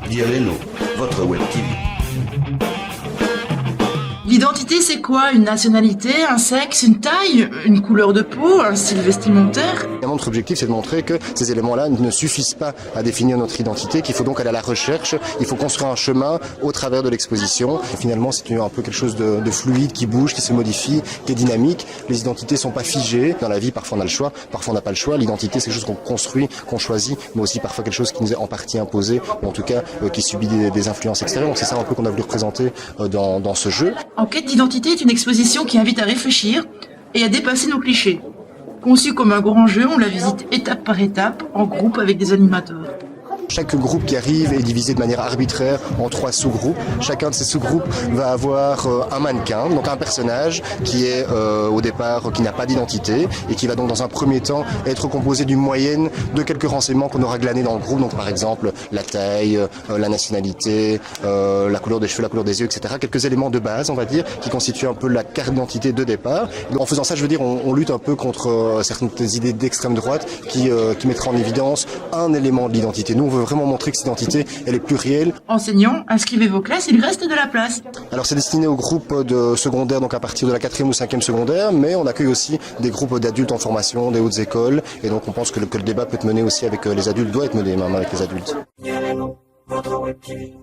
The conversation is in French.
Dialeno, votre web TV. L'identité, c'est quoi? Une nationalité, un sexe, une taille, une couleur de peau, un style vestimentaire? Notre objectif, c'est de montrer que ces éléments-là ne suffisent pas à définir notre identité, qu'il faut donc aller à la recherche, il faut construire un chemin au travers de l'exposition. Et finalement, c'est un peu quelque chose de fluide, qui bouge, qui se modifie, qui est dynamique. Les identités sont pas figées. Dans la vie, parfois on a le choix, parfois on n'a pas le choix. L'identité, c'est quelque chose qu'on construit, qu'on choisit, mais aussi parfois quelque chose qui nous est en partie imposé, ou en tout cas qui subit des influences extérieures. Donc c'est ça un peu qu'on a voulu représenter dans ce jeu. En quête d'identité est une exposition qui invite à réfléchir et à dépasser nos clichés. Conçue comme un grand jeu, on la visite étape par étape, en groupe avec des animateurs. Chaque groupe qui arrive est divisé de manière arbitraire en 3 sous-groupes. Chacun de ces sous-groupes va avoir un mannequin, donc un personnage qui est au départ qui n'a pas d'identité et qui va donc dans un premier temps être composé d'une moyenne de quelques renseignements qu'on aura glanés dans le groupe. Donc par exemple la taille, la nationalité, la couleur des cheveux, la couleur des yeux, etc. Quelques éléments de base, on va dire, qui constituent un peu la carte d'identité de départ. En faisant ça, je veux dire, on lutte un peu contre certaines idées d'extrême droite qui mettraient en évidence un élément de l'identité. Nous, on veut vraiment montrer que cette identité, elle est plurielle. Enseignants, inscrivez vos classes, il reste de la place. Alors c'est destiné aux groupes de secondaire, donc à partir de la 4e ou 5e secondaire, mais on accueille aussi des groupes d'adultes en formation, des hautes écoles, et donc on pense que le débat peut être mené aussi avec les adultes, doit être mené même avec les adultes. Dialeno, votre web TV.